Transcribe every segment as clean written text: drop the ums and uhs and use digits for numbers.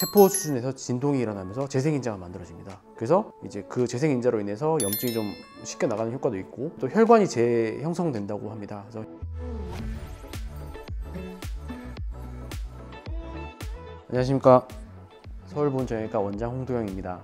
세포 수준에서 진동이 일어나면서 재생인자가 만들어집니다. 그래서 이제 그 재생인자로 인해서 염증이 좀 쉽게 나가는 효과도 있고 또 혈관이 재형성된다고 합니다. 그래서 안녕하십니까, 서울보훈정형외과 원장 홍도영입니다.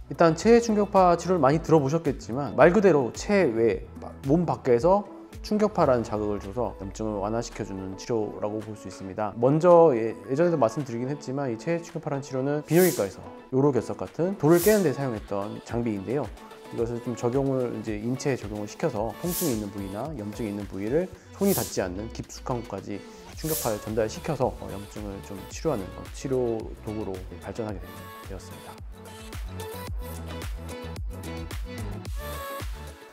일단 체해 충격파 치료를 많이 들어보셨겠지만 말 그대로 체외 몸 밖에서 충격파라는 자극을 줘서 염증을 완화시켜주는 치료라고 볼 수 있습니다. 먼저 예전에도 말씀드리긴 했지만 이 체해 충격파라는 치료는 비뇨기과에서 요로결석 같은 돌을 깨는 데 사용했던 장비인데요. 이것을 좀 적용을 이제 인체에 적용을 시켜서 통증이 있는 부위나 염증이 있는 부위를 손이 닿지 않는 깊숙한 곳까지 충격파를 전달시켜서 염증을 좀 치료하는 치료 도구로 발전하게 되었습니다.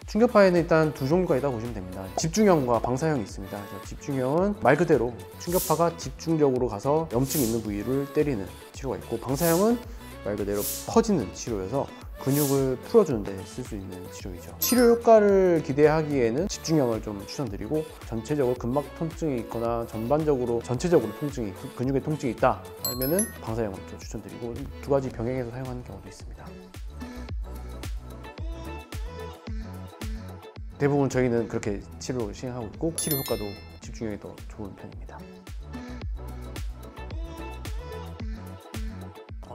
충격파에는 일단 두 종류가 있다고 보시면 됩니다. 집중형과 방사형이 있습니다. 그래서 집중형은 말 그대로 충격파가 집중적으로 가서 염증 있는 부위를 때리는 치료가 있고, 방사형은 말 그대로 퍼지는 치료여서 근육을 풀어주는 데 쓸 수 있는 치료이죠. 치료 효과를 기대하기에는 집중형을 좀 추천드리고, 전체적으로 근막 통증이 있거나 전반적으로 전체적으로 통증이 근육에 통증이 있다 하면은 방사형을 좀 추천드리고, 두 가지 병행해서 사용하는 경우도 있습니다. 대부분 저희는 그렇게 치료를 시행하고 있고, 치료 효과도 집중형이 더 좋은 편입니다.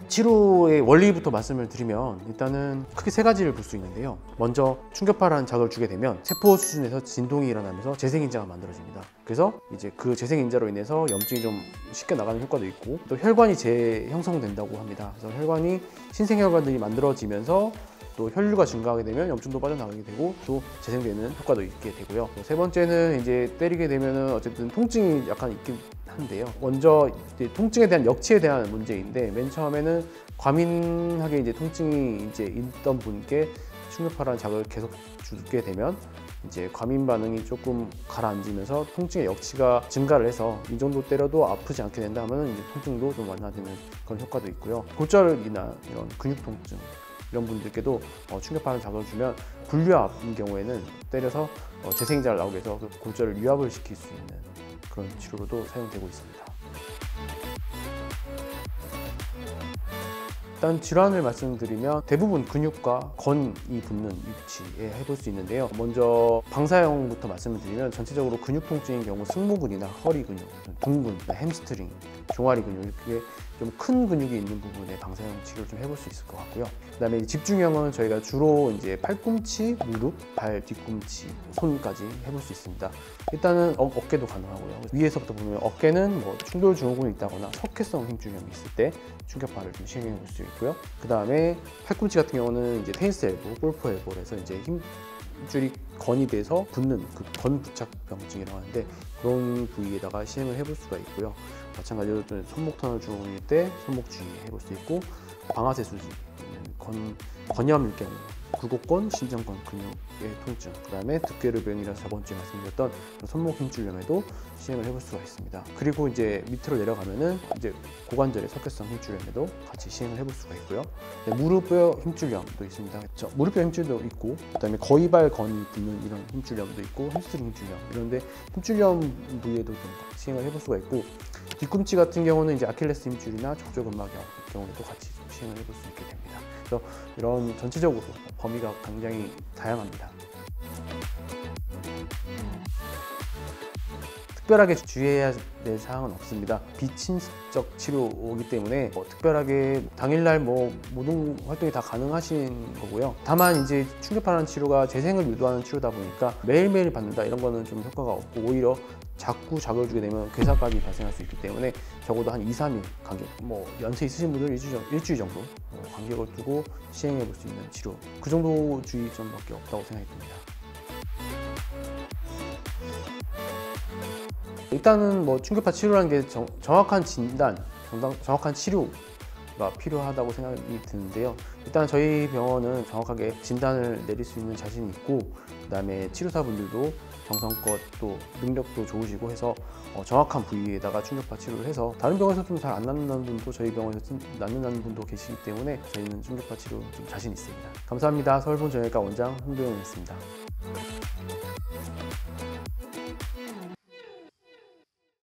치료의 원리부터 말씀을 드리면 일단은 크게 세 가지를 볼 수 있는데요. 먼저 충격파라는 자극을 주게 되면 세포 수준에서 진동이 일어나면서 재생인자가 만들어집니다. 그래서 이제 그 재생인자로 인해서 염증이 좀 쉽게 나가는 효과도 있고 또 혈관이 재형성된다고 합니다. 그래서 혈관이 신생혈관들이 만들어지면서 또 혈류가 증가하게 되면 염증도 빠져나가게 되고 또 재생되는 효과도 있게 되고요. 세 번째는 이제 때리게 되면은 어쨌든 통증이 약간 있긴 한데요. 먼저 이제 통증에 대한 역치에 대한 문제인데, 맨 처음에는 과민하게 이제 통증이 이제 있던 분께 충격파라는 자극을 계속 주게 되면 이제 과민 반응이 조금 가라앉으면서 통증의 역치가 증가를 해서 이 정도 때려도 아프지 않게 된다 하면 이제 통증도 좀 완화되는 그런 효과도 있고요. 골절이나 이런 근육 통증 이런 분들께도 충격파라는 자극을 주면 분류압인 경우에는 때려서 재생인자를 나오게 해서 그 골절을 유압을 시킬 수 있는 그런 치료로도 사용되고 있습니다. 일단 질환을 말씀드리면 대부분 근육과 건이 붙는 위치에 해볼 수 있는데요. 먼저 방사형부터 말씀을 드리면 전체적으로 근육 통증인 경우 승모근이나 허리 근육, 둥근, 햄스트링, 종아리 근육 이렇게 좀 큰 근육이 있는 부분에 방사형 치료를 좀 해볼 수 있을 것 같고요. 그다음에 집중형은 저희가 주로 이제 팔꿈치, 무릎, 발 뒤꿈치, 손까지 해볼 수 있습니다. 일단은 어깨도 가능하고요. 위에서부터 보면 어깨는 뭐 충돌 증후군이 있다거나 석회성 힘줄염이 있을 때 충격파를 좀 시행해 볼 수 있고요. 그 다음에 팔꿈치 같은 경우는 이제 테니스 엘보, 골프 엘보를 해서 이제 힘줄이 건이 돼서 붓는 그 건 부착 병증이라고 하는데 그런 부위에다가 시행을 해볼 수가 있고요. 마찬가지로 손목 터널 증후군일 때 손목 주의 해볼 수 있고, 방아쇠 수지, 건염일 경우 굴곡근, 신전근 근육의 통증, 그 다음에 득괴르병이라서 저번주에 말씀드렸던 손목 힘줄염에도 시행을 해볼 수가 있습니다. 그리고 이제 밑으로 내려가면은 이제 고관절의 석회성 힘줄염에도 같이 시행을 해볼 수가 있고요. 무릎뼈 힘줄염도 있습니다. 무릎뼈 힘줄도 있고, 그 다음에 거위발 건이 붙는 이런 힘줄염도 있고, 햄스트링 힘줄염 이런데 힘줄염 부위에도 좀 시행을 해볼 수가 있고, 뒤꿈치 같은 경우는 이제 아킬레스 힘줄이나 척추근막염 경우도 같이 시행을 해볼 수 있게 됩니다. 그래서 이런 전체적으로 범위가 굉장히 다양합니다. 특별하게 주의해야 될 사항은 없습니다. 비침습적 치료이기 때문에 특별하게 당일날 모든 활동이 다 가능하신 거고요. 다만 이제 충격파라는 치료가 재생을 유도하는 치료다 보니까 매일매일 받는다 이런 거는 좀 효과가 없고, 오히려 자꾸 자극을 주게 되면 괴사까지 발생할 수 있기 때문에 적어도 한 2-3일 간격, 연세 있으신 분들은 일주일 정도 간격을 두고 시행해 볼 수 있는 치료, 그 정도 주의점밖에 없다고 생각이 듭니다. 일단은 충격파 치료라는 게 정확한 진단, 정확한 치료가 필요하다고 생각이 드는데요. 일단 저희 병원은 정확하게 진단을 내릴 수 있는 자신이 있고, 그 다음에 치료사분들도 정성껏 또 능력도 좋으시고 해서 정확한 부위에다가 충격파 치료를 해서 다른 병원에서 좀 잘 안 낫는다는 분도 저희 병원에서 낫는다는 분도 계시기 때문에 저희는 충격파 치료 좀 자신 있습니다. 감사합니다. 서울보훈정형외과 원장 홍도영이었습니다.